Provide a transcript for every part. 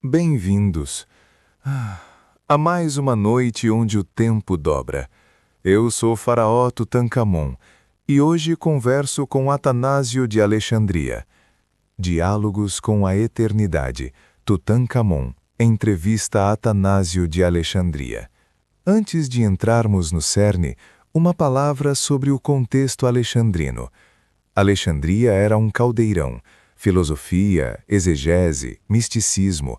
Bem-vindos a mais uma noite onde o tempo dobra. Eu sou Faraó Tutankhamon e hoje converso com Atanásio de Alexandria. Diálogos com a Eternidade, Tutankhamon, entrevista a Atanásio de Alexandria. Antes de entrarmos no cerne, uma palavra sobre o contexto alexandrino. Alexandria era um caldeirão. Filosofia, exegese, misticismo,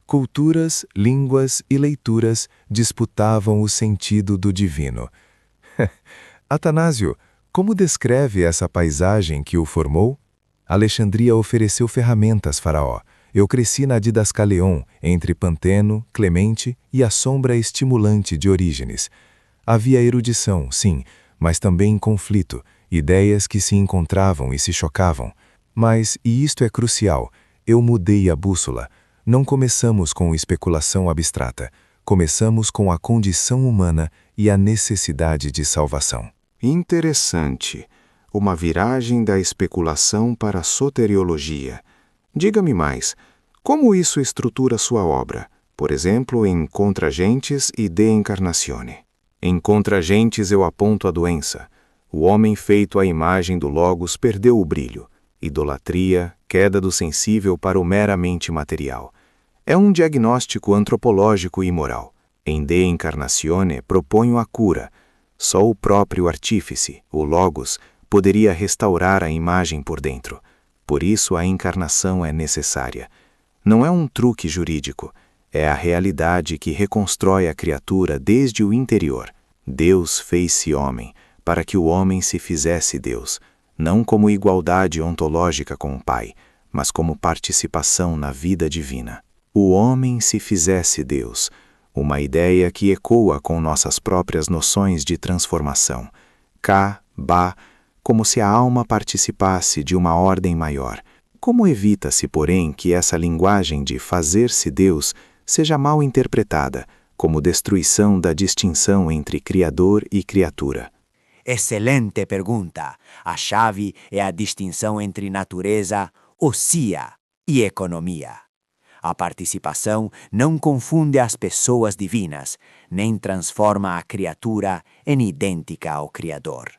culturas, línguas e leituras disputavam o sentido do divino. Atanásio, como descreve essa paisagem que o formou? Alexandria ofereceu ferramentas, Faraó. Eu cresci na Didascaleon, entre Panteno, Clemente e a sombra estimulante de Orígenes. Havia erudição, sim, mas também conflito, ideias que se encontravam e se chocavam. Mas, e isto é crucial, eu mudei a bússola. Não começamos com especulação abstrata. Começamos com a condição humana e a necessidade de salvação. Interessante. Uma viragem da especulação para a soteriologia. Diga-me mais, como isso estrutura sua obra? Por exemplo, em Contra Gentes e De Encarnazione. Em Contra Gentes eu aponto a doença. O homem feito à imagem do Logos perdeu o brilho. Idolatria, queda do sensível para o meramente material. É um diagnóstico antropológico e moral. Em De Encarnazione proponho a cura. Só o próprio artífice, o Logos, poderia restaurar a imagem por dentro. Por isso a encarnação é necessária. Não é um truque jurídico, é a realidade que reconstrói a criatura desde o interior. Deus fez-se homem, para que o homem se fizesse Deus, não como igualdade ontológica com o Pai, mas como participação na vida divina. O homem se fizesse Deus, uma ideia que ecoa com nossas próprias noções de transformação. Como se a alma participasse de uma ordem maior. Como evita-se, porém, que essa linguagem de fazer-se Deus seja mal interpretada, como destruição da distinção entre Criador e criatura? Excelente pergunta. A chave é a distinção entre natureza, ousia e economia. A participação não confunde as pessoas divinas, nem transforma a criatura em idêntica ao Criador.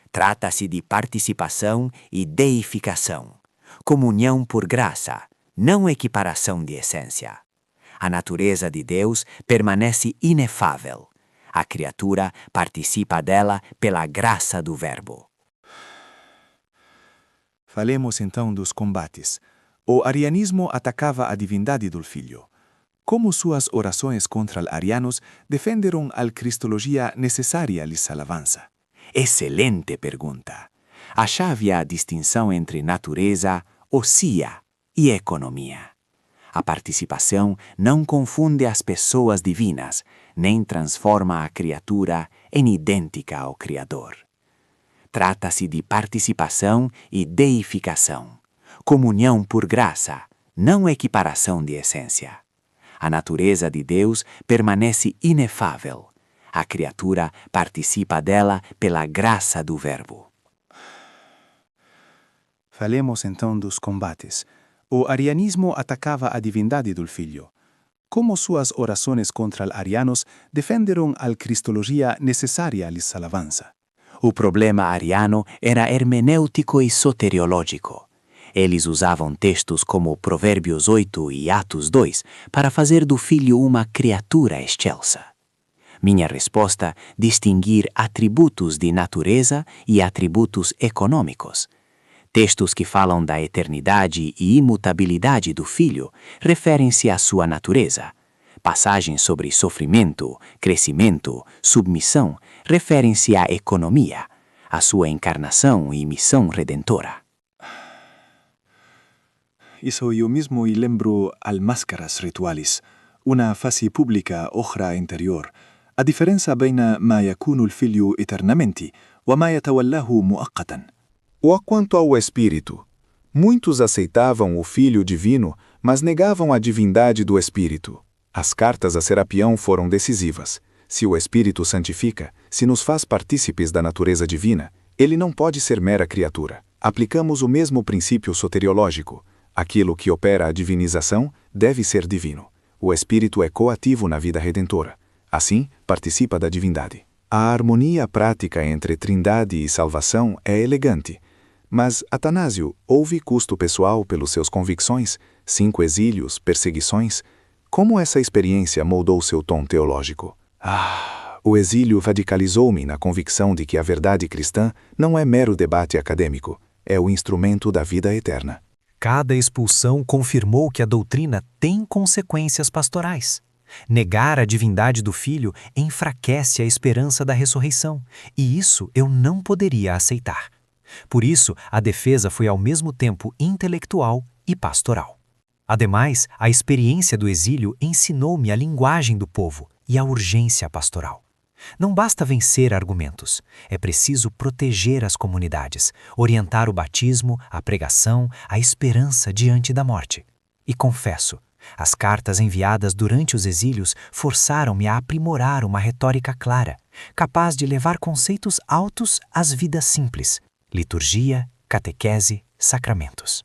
Trata-se de participação e deificação, comunhão por graça, não equiparação de essência. A natureza de Deus permanece inefável. A criatura participa dela pela graça do Verbo. Falemos então dos combates. O arianismo atacava a divindade do Filho. Como suas orações contra os arianos defenderam a cristologia necessária lhes alabança? Excelente pergunta. A chave é a distinção entre natureza, ousia e economia. A participação não confunde as pessoas divinas, nem transforma a criatura em idêntica ao Criador. Trata-se de participação e deificação, comunhão por graça, não equiparação de essência. A natureza de Deus permanece inefável. A criatura participa dela pela graça do Verbo. Falemos então dos combates. O arianismo atacava a divindade do Filho. Como suas orações contra os arianos defenderam a cristologia necessária lhes alabança? O problema ariano era hermenêutico e soteriológico. Eles usavam textos como Provérbios 8 e Atos 2 para fazer do Filho uma criatura excelsa. Minha resposta: distinguir atributos de natureza e atributos econômicos. Textos que falam da eternidade e imutabilidade do Filho referem-se à sua natureza. Passagens sobre sofrimento, crescimento, submissão referem-se à economia, à sua encarnação e missão redentora. Isso eu mesmo e lembro al máscaras rituales, uma face pública, outra interior. A diferença بين ما يكون الفيليو eternamente وما يتولاه مؤقتا. Ou quanto ao Espírito? Muitos aceitavam o Filho Divino, mas negavam a divindade do Espírito. As cartas a Serapião foram decisivas. Se o Espírito santifica, se nos faz partícipes da natureza divina, ele não pode ser mera criatura. Aplicamos o mesmo princípio soteriológico. Aquilo que opera a divinização deve ser divino. O Espírito é coativo na vida redentora. Assim, participa da divindade. A harmonia prática entre trindade e salvação é elegante. Mas, Atanásio, houve custo pessoal pelos seus convicções, 5 exílios, perseguições. Como essa experiência moldou seu tom teológico? O exílio radicalizou-me na convicção de que a verdade cristã não é mero debate acadêmico, é o instrumento da vida eterna. Cada expulsão confirmou que a doutrina tem consequências pastorais. Negar a divindade do Filho enfraquece a esperança da ressurreição, e isso eu não poderia aceitar. Por isso, a defesa foi ao mesmo tempo intelectual e pastoral. Ademais, a experiência do exílio ensinou-me a linguagem do povo e a urgência pastoral. Não basta vencer argumentos, é preciso proteger as comunidades, orientar o batismo, a pregação, a esperança diante da morte. E confesso, as cartas enviadas durante os exílios forçaram-me a aprimorar uma retórica clara, capaz de levar conceitos altos às vidas simples, liturgia, catequese, sacramentos.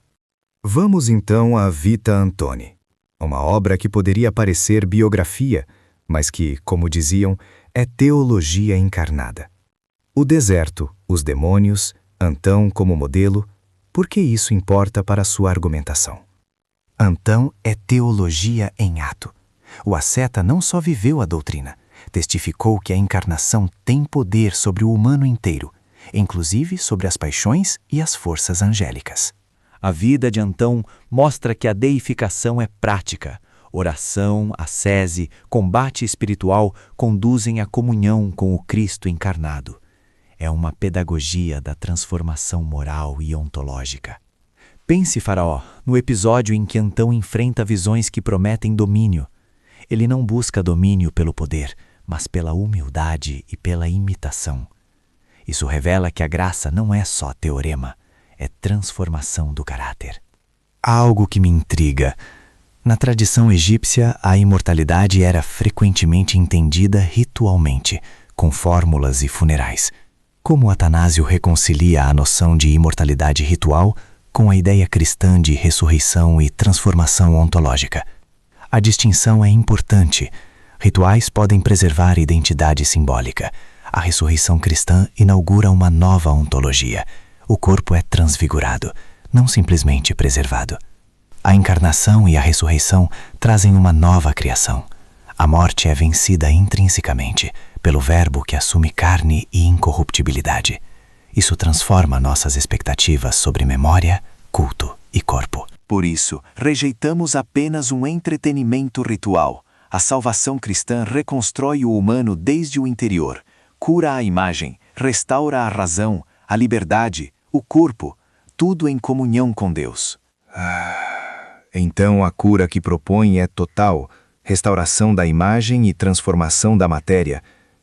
Vamos então à Vita Antoni, uma obra que poderia parecer biografia, mas que, como diziam, é teologia encarnada. O deserto, os demônios, Antão como modelo, por que isso importa para sua argumentação? Antão é teologia em ato. O asceta não só viveu a doutrina, testificou que a encarnação tem poder sobre o humano inteiro, inclusive sobre as paixões e as forças angélicas. A vida de Antão mostra que a deificação é prática. Oração, ascese, combate espiritual conduzem à comunhão com o Cristo encarnado. É uma pedagogia da transformação moral e ontológica. Pense, Faraó, no episódio em que Antão enfrenta visões que prometem domínio. Ele não busca domínio pelo poder, mas pela humildade e pela imitação. Isso revela que a graça não é só teorema, é transformação do caráter. Há algo que me intriga. Na tradição egípcia, a imortalidade era frequentemente entendida ritualmente, com fórmulas e funerais. Como Atanásio reconcilia a noção de imortalidade ritual com a ideia cristã de ressurreição e transformação ontológica? A distinção é importante. Rituais podem preservar identidade simbólica. A ressurreição cristã inaugura uma nova ontologia. O corpo é transfigurado, não simplesmente preservado. A encarnação e a ressurreição trazem uma nova criação. A morte é vencida intrinsecamente pelo Verbo que assume carne e incorruptibilidade. Isso transforma nossas expectativas sobre memória, culto e corpo. Por isso, rejeitamos apenas um entretenimento ritual. A salvação cristã reconstrói o humano desde o interior, cura a imagem, restaura a razão, a liberdade, o corpo, tudo em comunhão com Deus. Então a cura que propõe é total, restauração da imagem e transformação da matéria.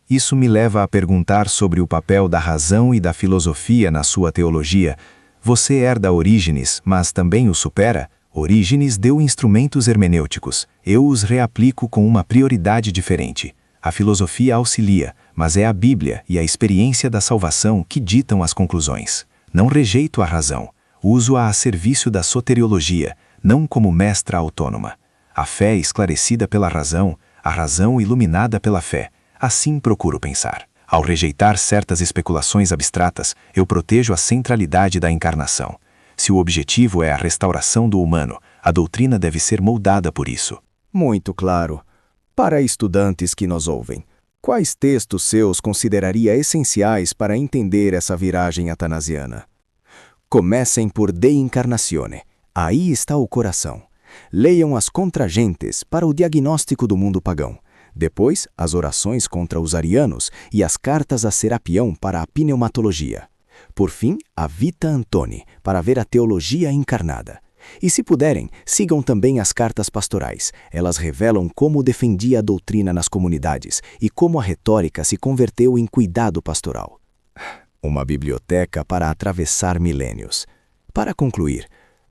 Isso me leva a perguntar sobre o papel da razão e da filosofia na sua teologia. Você herda Orígenes, mas também o supera? Orígenes deu instrumentos hermenêuticos. Eu os reaplico com uma prioridade diferente. A filosofia auxilia, mas é a Bíblia e a experiência da salvação que ditam as conclusões. Não rejeito a razão. Uso-a a serviço da soteriologia, não como mestra autônoma. A fé esclarecida pela razão, a razão iluminada pela fé. Assim procuro pensar. Ao rejeitar certas especulações abstratas, eu protejo a centralidade da encarnação. Se o objetivo é a restauração do humano, a doutrina deve ser moldada por isso. Muito claro. Para estudantes que nos ouvem, quais textos seus consideraria essenciais para entender essa viragem atanasiana? Comecem por De Incarnatione. Aí está o coração. Leiam as Contragentes para o diagnóstico do mundo pagão. Depois, as orações contra os arianos e as cartas a Serapião para a pneumatologia. Por fim, a Vita Antoni, para ver a teologia encarnada. E se puderem, sigam também as cartas pastorais. Elas revelam como defendia a doutrina nas comunidades e como a retórica se converteu em cuidado pastoral. Uma biblioteca para atravessar milênios. Para concluir,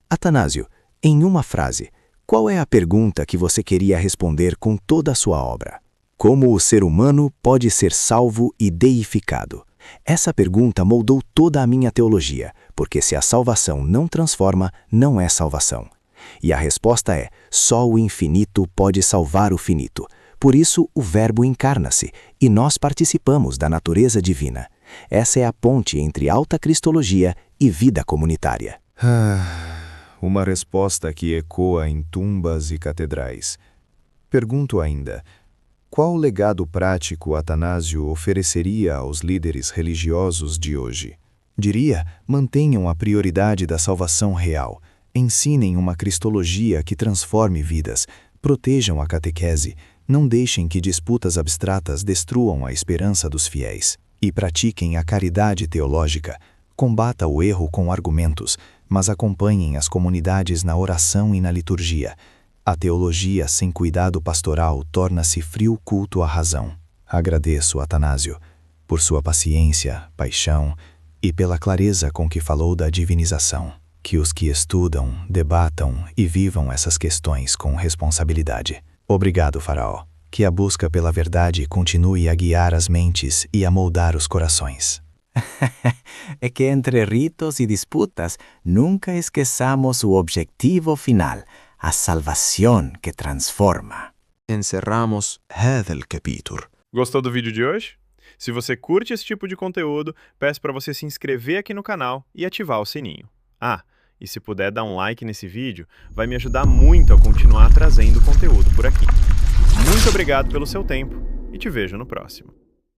Atanásio, em uma frase, qual é a pergunta que você queria responder com toda a sua obra? Como o ser humano pode ser salvo e deificado? Essa pergunta moldou toda a minha teologia, porque se a salvação não transforma, não é salvação. E a resposta é: só o infinito pode salvar o finito. Por isso, o Verbo encarna-se, e nós participamos da natureza divina. Essa é a ponte entre alta cristologia e vida comunitária. Uma resposta que ecoa em tumbas e catedrais. Pergunto ainda, qual legado prático Atanásio ofereceria aos líderes religiosos de hoje? Diria, mantenham a prioridade da salvação real, ensinem uma cristologia que transforme vidas, protejam a catequese, não deixem que disputas abstratas destruam a esperança dos fiéis, e pratiquem a caridade teológica. Combata o erro com argumentos, mas acompanhem as comunidades na oração e na liturgia. A teologia sem cuidado pastoral torna-se frio culto à razão. Agradeço, Atanásio, por sua paciência, paixão e pela clareza com que falou da divinização. Que os que estudam, debatam e vivam essas questões com responsabilidade. Obrigado, Faraó. Que a busca pela verdade continue a guiar as mentes e a moldar os corações. É que entre ritos e disputas nunca esqueçamos o objetivo final, a salvação que transforma. Encerramos هذا الكابيتول. Gostou do vídeo de hoje? Se você curte esse tipo de conteúdo, peço para você se inscrever aqui no canal e ativar o sininho. E se puder dar um like nesse vídeo, vai me ajudar muito a continuar trazendo conteúdo por aqui. Muito obrigado pelo seu tempo e te vejo no próximo.